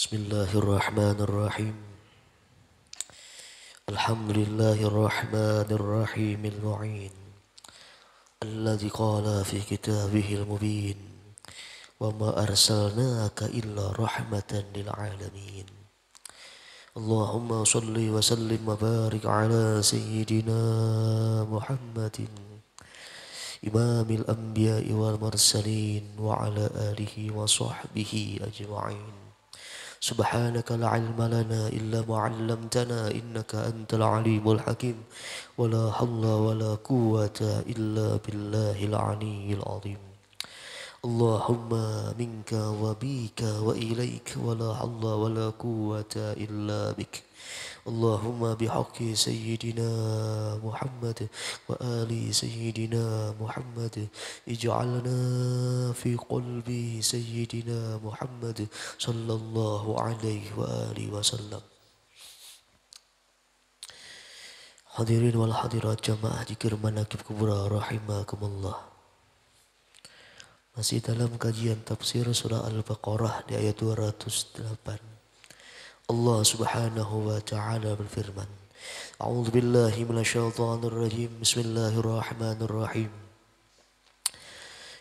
Bismillahirrahmanirrahim. Alhamdulillahirrahmanirrahim al-mu'in alladzi qala fi kitabihil mubin wa ma arsalnaka illa rahmatan lil alamin. Allahumma salli wa sallim wa barik ala sayyidina Muhammadin imamil anbiya'i wal mursalin wa ala alihi wa sahbihi ajma'in. Subhanaka la ilma lana illa ma 'allamtana innaka antal alimul hakim wa la hawla wa la quwwata illa billahil aliyyil azim. Allahumma minka wa bika wa ilaik wa la hawla wa la quwwata illa bik. Allahumma bihaqqi sayyidina Muhammad wa ali sayyidina Muhammad ij'alna fi qalbi sayyidina Muhammad sallallahu alaihi wa alihi wasallam. Hadirin wal hadirat jamaah zikir manaqib kubra rahimakumullah. Masih dalam kajian tafsir surah Al-Baqarah di ayat 208. Allah subhanahu wa ta'ala berfirman, A'udzu billahi minasyaitonir rajim. Bismillahirrahmanirrahim.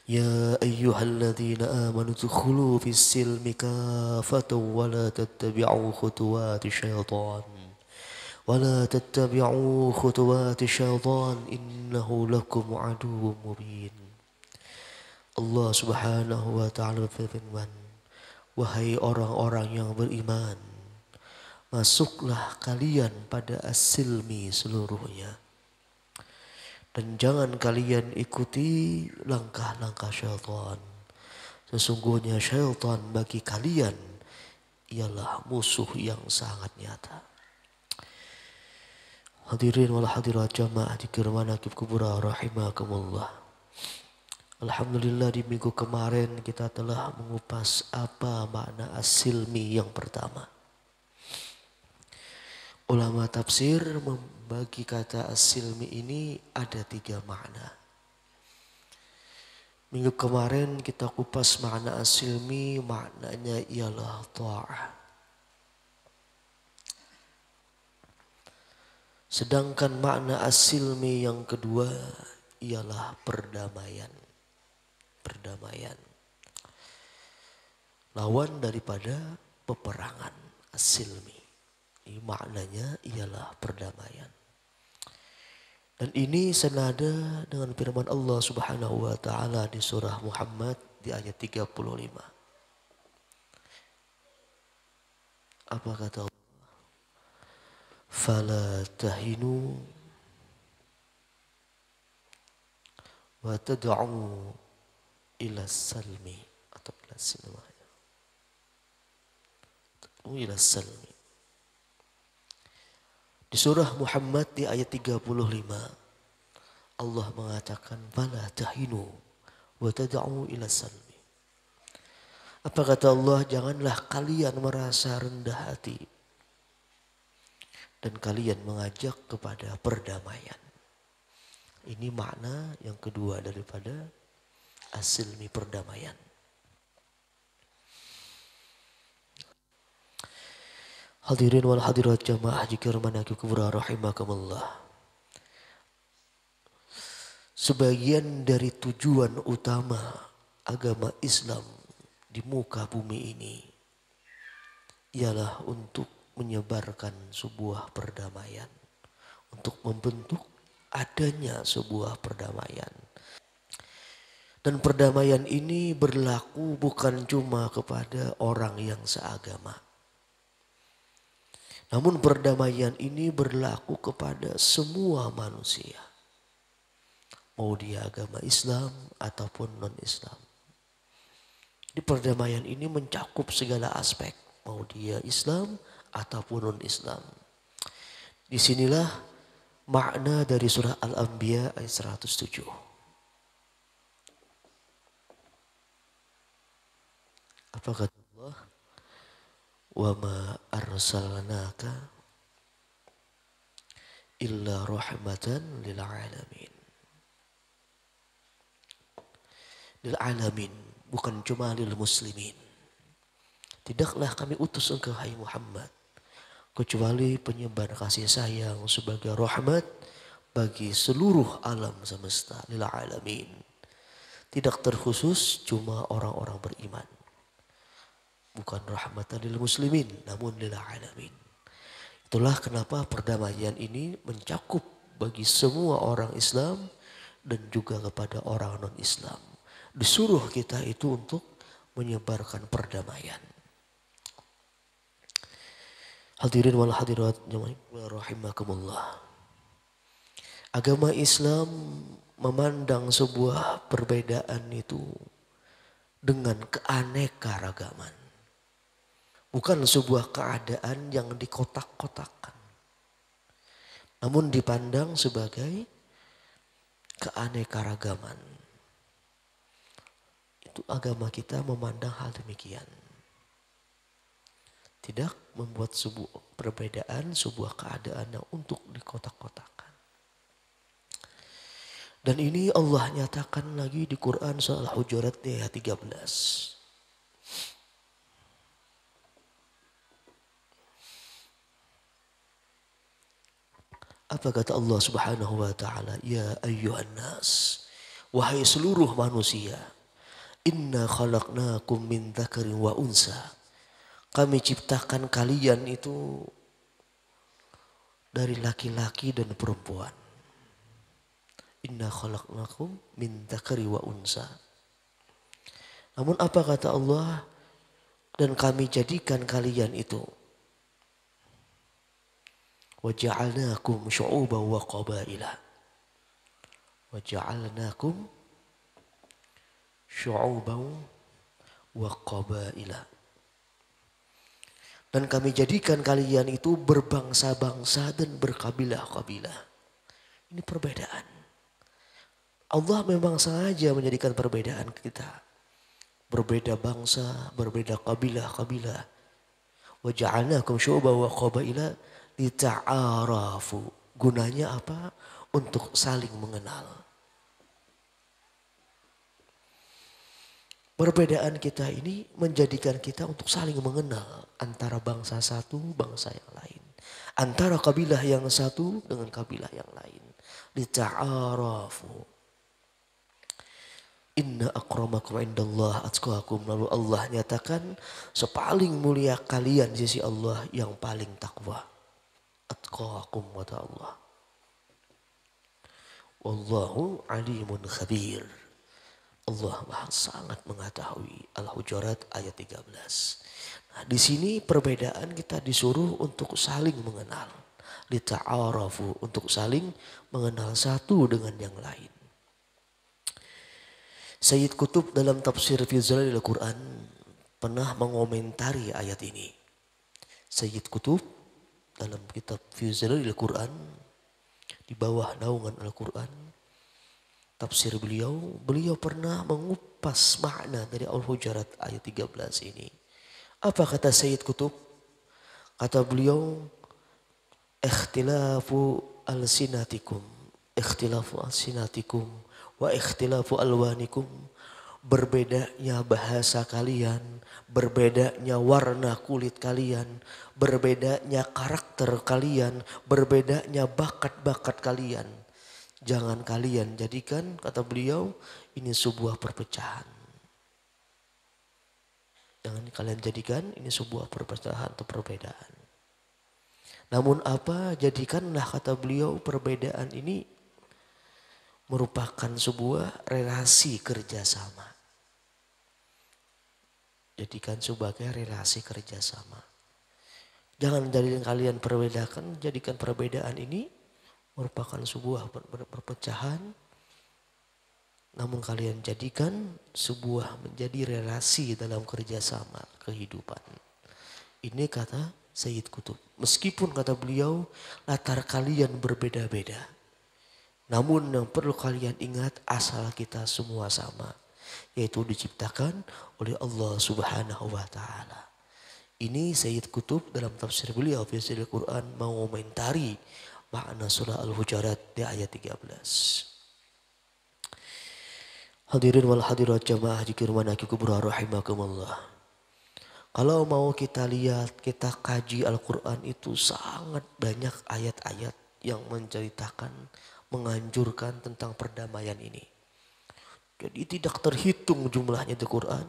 Ya ayyuhalladzina amanu dkhulu fis silmi kafatan wa la tattabi'u khutuwati syaitan. Wa la tattabi'u khutuwati syaitan innahu lakum aduwwum mubin. Allah subhanahu wa ta'ala berfirman, wahai orang-orang yang beriman, masuklah kalian pada as-silmi seluruhnya. Dan jangan kalian ikuti langkah-langkah syaitan. Sesungguhnya syaitan bagi kalian ialah musuh yang sangat nyata. Hadirin wal hadirat jamaah zikir manaqib kubra rahimakumullah. Alhamdulillah di minggu kemarin kita telah mengupas apa makna as-silmi yang pertama. Ulama tafsir membagi kata as-silmi ini ada 3 makna. Minggu kemarin kita kupas makna as-silmi, maknanya ialah ta'ah. Sedangkan makna as-silmi yang kedua ialah perdamaian. Perdamaian. Lawan daripada peperangan, as-silmi. Ini maknanya ialah perdamaian. Dan ini senada dengan firman Allah subhanahu wa ta'ala di surah Muhammad di ayat 35. Apa kata Allah? Fala tahinu wa tad'u ila salmi atau ila silmi. Ila salmi. Di surah Muhammad di ayat 35 Allah mengatakan fala tahinu wa tad'u ila salmi. Apa kata Allah? Janganlah kalian merasa rendah hati dan kalian mengajak kepada perdamaian. Ini makna yang kedua daripada as-silmi, perdamaian. Hadirin wal hadirat jamaah zikir manaqib kubra rahimakumullah. Sebagian dari tujuan utama agama Islam di muka bumi ini ialah untuk menyebarkan sebuah perdamaian, untuk membentuk adanya sebuah perdamaian. Dan perdamaian ini berlaku bukan cuma kepada orang yang seagama. Namun perdamaian ini berlaku kepada semua manusia. Mau dia agama Islam ataupun non-Islam. Di perdamaian ini mencakup segala aspek. Mau dia Islam ataupun non-Islam. Disinilah makna dari surah Al-Anbiya ayat 107. Apa kata Allah? Wa ma arsalnaka illa rahmatan lil alamin. Lil alamin, bukan cuma lil muslimin. Tidaklah kami utus engkau hai Muhammad kecuali penyebar kasih sayang sebagai rahmat bagi seluruh alam semesta lil alamin. Tidak terkhusus cuma orang-orang beriman. Bukan rahmatan lil muslimin namun lil alamin. Itulah kenapa perdamaian ini mencakup bagi semua orang Islam dan juga kepada orang non-Islam. Disuruh kita itu untuk menyebarkan perdamaian. Hadirin wal hadirat rahimakumullah. Agama Islam memandang sebuah perbedaan itu dengan keanekaragaman. Bukan sebuah keadaan yang dikotak-kotakan. Namun dipandang sebagai keanekaragaman. Itu agama kita memandang hal demikian. Tidak membuat sebuah perbedaan, sebuah keadaan yang untuk dikotak-kotakan. Dan ini Allah nyatakan lagi di Quran surah Al-Hujurat ayat 13. Apa kata Allah Subhanahu wa taala? Ya ayyuhan nas, wahai seluruh manusia, inna khalaqnakum min dzakarin wa unsa. Kami ciptakan kalian itu dari laki-laki dan perempuan. Inna khalaqnakum min dzakari wa unsa. Namun apa kata Allah? Dan kami jadikan kalian itu wa ja'alnakum syu'uban wa qabaila. Wa ja'alnakum syu'uban wa qabaila. Dan kami jadikan kalian itu berbangsa-bangsa dan berkabilah-kabilah. Ini perbedaan. Allah memang sengaja menjadikan perbedaan kita. Berbeda bangsa, berbeda kabilah-kabilah. Wa ja'alnakum syu'uban wa qabaila lita'arafu. Gunanya apa? Untuk saling mengenal. Perbedaan kita ini menjadikan kita untuk saling mengenal antara bangsa satu, bangsa yang lain. Antara kabilah yang satu dengan kabilah yang lain. Lita'arafu. Inna akramakum indallah atqakum. Lalu Allah nyatakan sepaling mulia kalian di sisi Allah yang paling takwa. Atqakum kata Allah. Wallahu alimun khabir. Allah sangat mengetahui. Al-Hujurat ayat 13. Nah, di sini perbedaan kita disuruh untuk saling mengenal. Lita'arafu, untuk saling mengenal satu dengan yang lain. Sayyid Qutb dalam tafsir fi Zilalil Quran pernah mengomentari ayat ini. Sayyid Qutb dalam kitab fi Zilalil Quran di bawah naungan Al-Quran, tafsir beliau pernah mengupas makna dari Al-Hujurat ayat 13 ini. Apa kata Sayyid Qutb? Kata beliau, ikhtilafu alsinatikum wa ikhtilafu alwanikum. Berbedanya bahasa kalian, berbedanya warna kulit kalian, berbedanya karakter kalian, berbedanya bakat-bakat kalian. Jangan kalian jadikan, kata beliau, ini sebuah perpecahan. Jangan kalian jadikan ini sebuah perpecahan atau perbedaan. Namun apa, jadikanlah, kata beliau, perbedaan ini merupakan sebuah relasi kerjasama. Jadikan sebagai relasi kerjasama. Jangan jadikan kalian perbedakan, jadikan perbedaan ini merupakan sebuah perpecahan. Namun kalian jadikan sebuah menjadi relasi dalam kerjasama kehidupan. Ini kata Sayyid Qutb. Meskipun kata beliau latar kalian berbeda-beda. Namun yang perlu kalian ingat asal kita semua sama. Yaitu diciptakan oleh Allah Subhanahu wa ta'ala. Ini Sayyid Qutb dalam tafsir beliau fi Al-Quran mengomentari makna surah Al-Hujurat di ayat 13. Hadirin wal hadirat jamaah zikir manaki kubra rahimakumullah. Kalau mau kita lihat, kita kaji Al-Quran itu sangat banyak ayat-ayat yang menceritakan, menganjurkan tentang perdamaian ini. Jadi tidak terhitung jumlahnya di Quran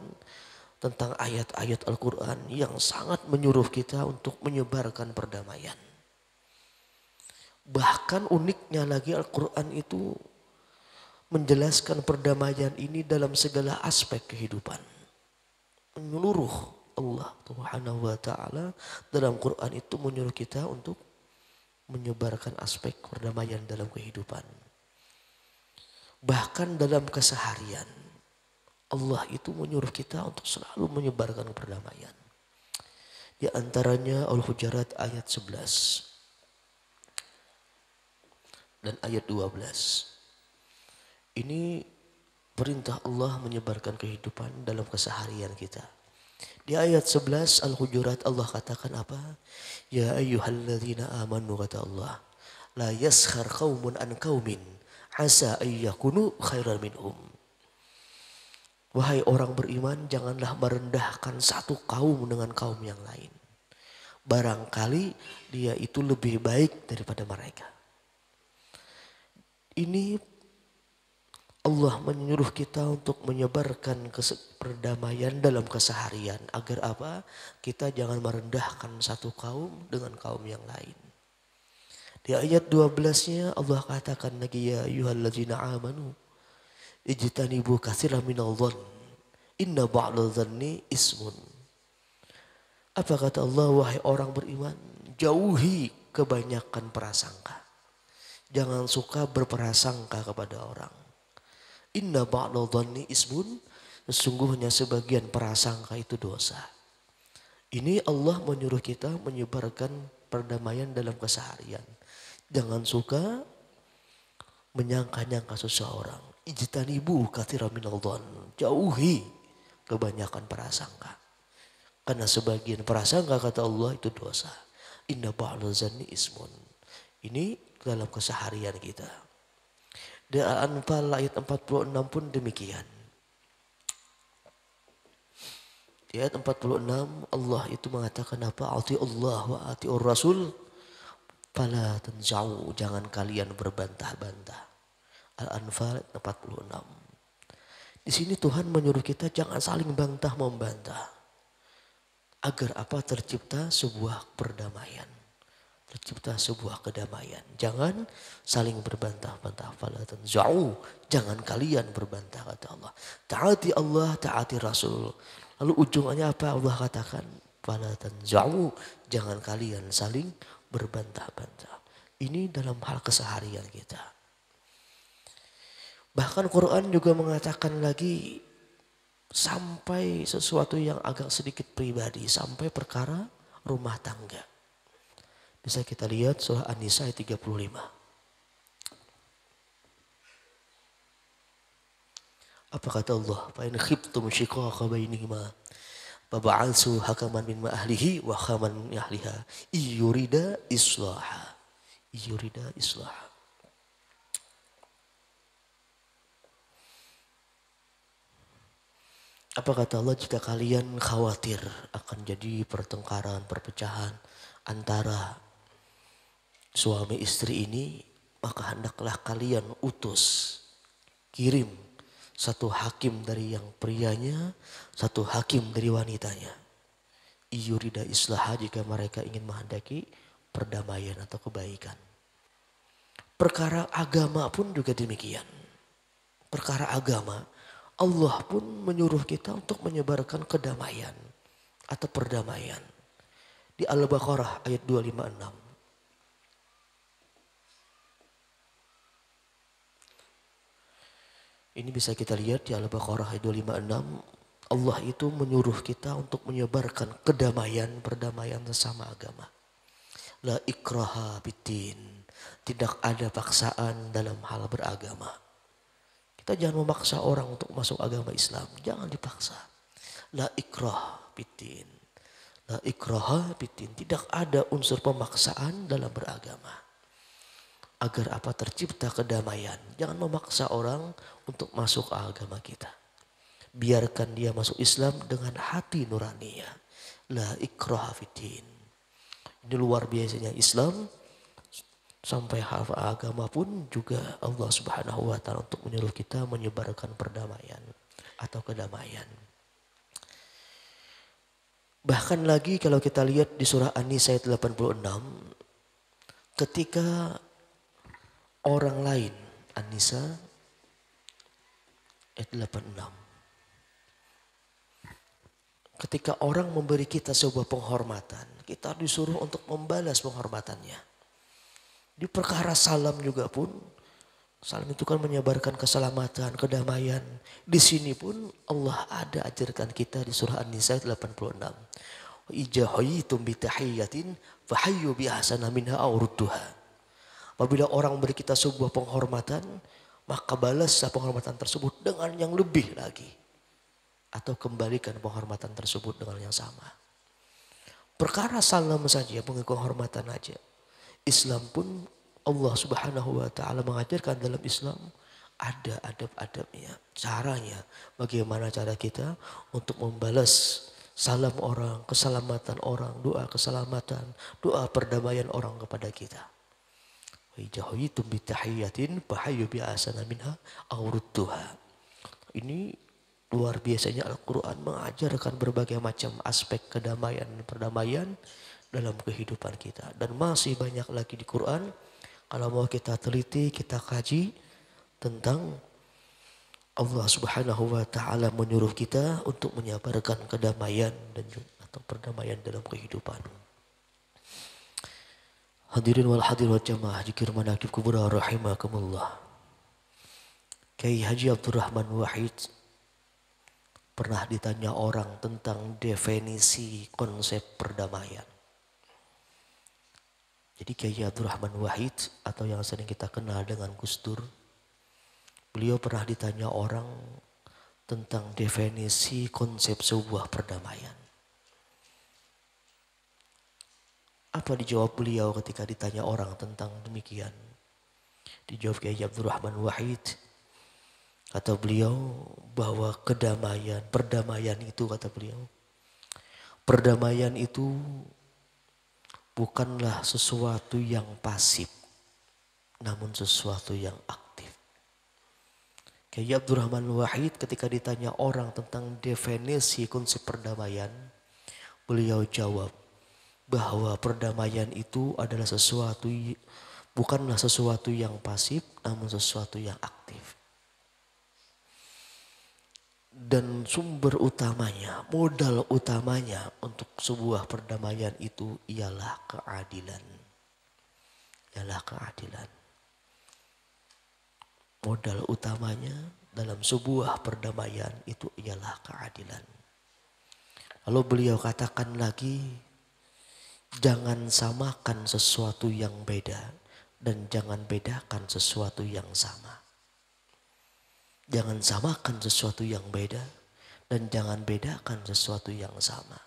tentang ayat-ayat Al-Quran yang sangat menyuruh kita untuk menyebarkan perdamaian. Bahkan uniknya lagi Al-Quran itu menjelaskan perdamaian ini dalam segala aspek kehidupan. Menyeluruh Allah Subhanahu wa taala dalam Quran itu menyuruh kita untuk menyebarkan aspek perdamaian dalam kehidupan. Bahkan dalam keseharian Allah itu menyuruh kita untuk selalu menyebarkan perdamaian. Di antaranya Al-Hujurat ayat 11 dan ayat 12. Ini perintah Allah menyebarkan kehidupan dalam keseharian kita. Di ayat 11 Al-Hujurat Allah katakan apa? Ya ayyuhalladzina amanu kata Allah. La yaskhar qaumun an qaumin asa ayyakunu khairan minhum. Wahai orang beriman, janganlah merendahkan satu kaum dengan kaum yang lain. Barangkali dia itu lebih baik daripada mereka. Ini Allah menyuruh kita untuk menyebarkan perdamaian dalam keseharian. Agar apa? Kita jangan merendahkan satu kaum dengan kaum yang lain. Di ayat 12-nya Allah katakan lagi ya ayyuhalladzina amanu ijtanibu katsiran minadh dhann inna ba'dadh dhanni ismun. Apa kata Allah? Wahai orang beriman, jauhi kebanyakan prasangka. Jangan suka berprasangka kepada orang. Inna ba'dadh dhanni ismun, sesungguhnya sebagian prasangka itu dosa. Ini Allah menyuruh kita menyebarkan perdamaian dalam keseharian. Jangan suka menyangka-nyangka seseorang. Ijtanibu katsiran minadh dhann, jauhi kebanyakan prasangka. Karena sebagian prasangka kata Allah itu dosa. Inna ba'dadh dhanni ismun. Ini dalam keseharian kita. Di Al-Anfal ayat 46 pun demikian. Di ayat 46 Allah itu mengatakan apa? Ati Allah wa atiur Rasul fala tanza'u, jangan kalian berbantah-bantah. Al-Anfal 46. Di sini Tuhan menyuruh kita jangan saling bantah membantah. Agar apa? Tercipta sebuah perdamaian. Tercipta sebuah kedamaian. Jangan saling berbantah-bantah. Fala tanza'u, jangan kalian berbantah kata Allah. Taati Allah, taati Rasul. Lalu ujungnya apa Allah katakan? Fala tanza'u, jangan kalian saling berbantah-bantah. Ini dalam hal keseharian kita. Bahkan Quran juga mengatakan lagi sampai sesuatu yang agak sedikit pribadi, sampai perkara rumah tangga. Bisa kita lihat surah An-Nisa ayat 35. Apa kata Allah? Fa in khiftum shiqaqa bainihima fab'atsu hakaman min ahlihi wa hakaman min ahliha iyurida islaha. Iyurida islaha. Apa kata Allah? Jika kalian khawatir akan jadi pertengkaran, perpecahan antara suami istri ini, maka hendaklah kalian kirim satu hakim dari yang prianya, satu hakim dari wanitanya. Iyurida islaha, jika mereka ingin menghendaki perdamaian atau kebaikan. Perkara agama pun juga demikian. Perkara agama, Allah pun menyuruh kita untuk menyebarkan kedamaian atau perdamaian. Di Al-Baqarah ayat 256. Ini bisa kita lihat di Al-Baqarah ayat 256. Allah itu menyuruh kita untuk menyebarkan kedamaian, perdamaian sesama agama. La ikraha fiddin. Tidak ada paksaan dalam hal beragama. Kita jangan memaksa orang untuk masuk agama Islam. Jangan dipaksa. La ikraha fiddin. La ikraha fiddin. Tidak ada unsur pemaksaan dalam beragama. Agar apa? Tercipta kedamaian. Jangan memaksa orang untuk masuk agama kita. Biarkan dia masuk Islam dengan hati nuraninya. La ikraha fiddin. Ini luar biasanya Islam. Sampai hal agama pun juga Allah Subhanahu wa taala untuk menyuruh kita menyebarkan perdamaian atau kedamaian. Bahkan lagi kalau kita lihat di surah An-Nisa ayat 86, ketika orang lain, An-Nisa ayat 86. Ketika orang memberi kita sebuah penghormatan, kita disuruh untuk membalas penghormatannya. Di perkara salam juga pun, salam itu kan menyebarkan keselamatan, kedamaian. Di sini pun Allah ada ajarkan kita di surah An-Nisa 86. Wa idza hayyitum bi tahiyyatin fahayyu bi ahsana minha aw rudduha. Apabila orang beri kita sebuah penghormatan, maka balaslah penghormatan tersebut dengan yang lebih lagi. Atau kembalikan penghormatan tersebut dengan yang sama. Perkara salam saja, penghormatan aja. Islam pun Allah Subhanahu wa taala mengajarkan dalam Islam ada adab-adabnya, caranya, bagaimana cara kita untuk membalas salam orang, keselamatan orang, doa keselamatan, doa perdamaian orang kepada kita. Wa jahitum bi tahiyyatin fahayyu bi ahsana minha aw rudduha. Ini luar biasanya Al-Quran mengajarkan berbagai macam aspek kedamaian dan perdamaian dalam kehidupan kita. Dan masih banyak lagi di Quran. Kalau mau kita teliti, kita kaji tentang Allah Subhanahu wa taala menyuruh kita untuk menyebarkan kedamaian dan atau perdamaian dalam kehidupan. Hadirin wal hadirat jamaah zikir manaqib kubra rahimakumullah. Kiai Haji Abdurrahman Wahid pernah ditanya orang tentang definisi konsep perdamaian. Jadi Kiai Abdurrahman Wahid atau yang sering kita kenal dengan Gus Dur, beliau pernah ditanya orang tentang definisi konsep sebuah perdamaian. Apa dijawab beliau ketika ditanya orang tentang demikian? Dijawab Kiai Abdurrahman Wahid, kata beliau bahwa perdamaian itu kata beliau, perdamaian itu bukanlah sesuatu yang pasif, namun sesuatu yang aktif. Kiai Abdurrahman Wahid ketika ditanya orang tentang definisi konsep perdamaian, beliau jawab bahwa perdamaian itu adalah bukanlah sesuatu yang pasif, namun sesuatu yang aktif. Dan sumber utamanya, modal utamanya untuk sebuah perdamaian itu ialah keadilan. Ialah keadilan. Modal utamanya dalam sebuah perdamaian itu ialah keadilan. Lalu beliau katakan lagi, jangan samakan sesuatu yang beda dan jangan bedakan sesuatu yang sama. Jangan samakan sesuatu yang beda dan jangan bedakan sesuatu yang sama.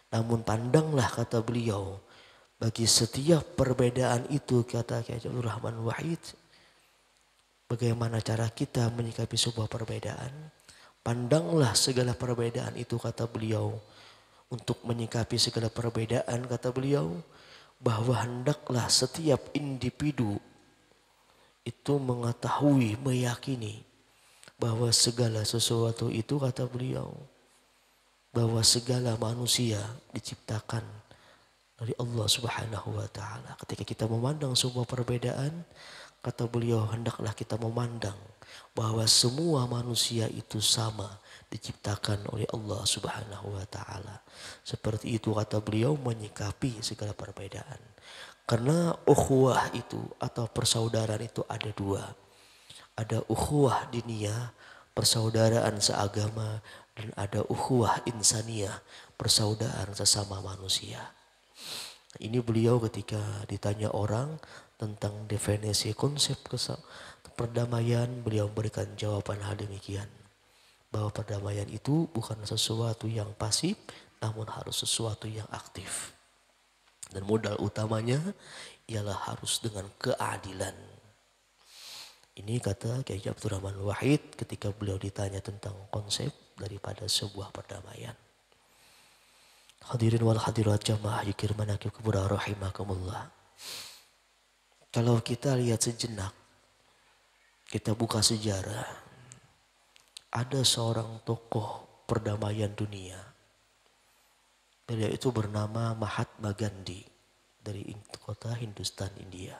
Namun pandanglah kata beliau, bagi setiap perbedaan itu kata Kiai Abdurrahman Wahid, bagaimana cara kita menyikapi sebuah perbedaan? Pandanglah segala perbedaan itu kata beliau. Untuk menyikapi segala perbedaan kata beliau, bahwa hendaklah setiap individu itu mengetahui, meyakini bahwa segala sesuatu itu kata beliau, bahwa segala manusia diciptakan dari Allah Subhanahu wa taala. Ketika kita memandang sebuah perbedaan, kata beliau hendaklah kita memandang bahwa semua manusia itu sama diciptakan oleh Allah Subhanahu wa taala. Seperti itu kata beliau menyikapi segala perbedaan. Karena ukhuwah itu atau persaudaraan itu ada dua. Ada ukhuwah diniyah, persaudaraan seagama, dan ada ukhuwah insaniyah, persaudaraan sesama manusia. Ini beliau ketika ditanya orang tentang definisi konsep perdamaian, beliau memberikan jawaban hal demikian. Bahwa perdamaian itu bukan sesuatu yang pasif, namun harus sesuatu yang aktif. Dan modal utamanya ialah harus dengan keadilan. Ini kata Kiai Abdurrahman Wahid ketika beliau ditanya tentang konsep daripada sebuah perdamaian. Hadirin wal hadirat jamaah yukir manakib kubura rahimakumullah. Kalau kita lihat sejenak, kita buka sejarah, ada seorang tokoh perdamaian dunia. Beliau itu bernama Mahatma Gandhi dari kota Hindustan, India.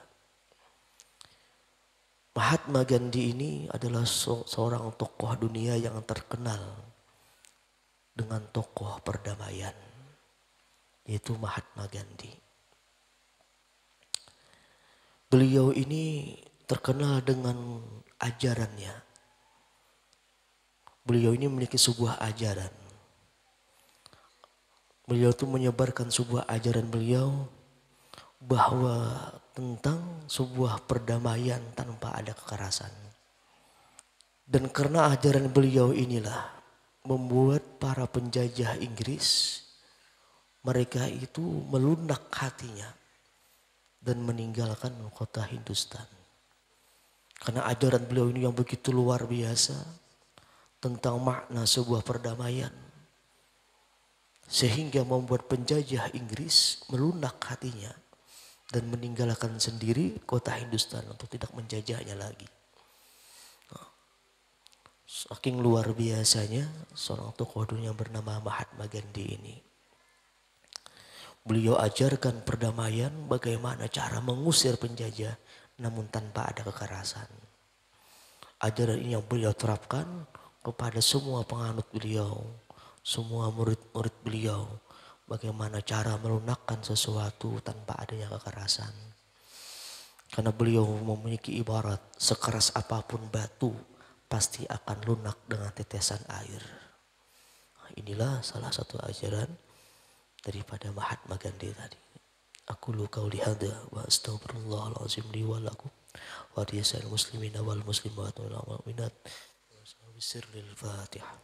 Mahatma Gandhi ini adalah seorang tokoh dunia yang terkenal dengan tokoh perdamaian, yaitu Mahatma Gandhi. Beliau ini terkenal dengan ajarannya. Beliau ini memiliki sebuah ajaran. Beliau itu menyebarkan sebuah ajaran beliau bahwa tentang sebuah perdamaian tanpa ada kekerasan. Dan karena ajaran beliau inilah membuat para penjajah Inggris, mereka itu melunak hatinya dan meninggalkan kota Hindustan. Karena ajaran beliau ini yang begitu luar biasa tentang makna sebuah perdamaian, sehingga membuat penjajah Inggris melunak hatinya dan meninggalkan sendiri kota Hindustan untuk tidak menjajahnya lagi. Saking luar biasanya seorang tokoh dunia bernama Mahatma Gandhi ini. Beliau ajarkan perdamaian, bagaimana cara mengusir penjajah namun tanpa ada kekerasan. Ajaran ini yang beliau terapkan kepada semua penganut beliau, semua murid-murid beliau. Bagaimana cara melunakkan sesuatu tanpa adanya kekerasan. Karena beliau memiliki ibarat, sekeras apapun batu pasti akan lunak dengan tetesan air. Inilah salah satu ajaran daripada Mahatma Gandhi tadi. Aku lu qauli hadza wa astaghfirullahalazim li wa lakum wa lisa'il muslimina wal muslimat wal mu'minat. Bisirril Fatihah.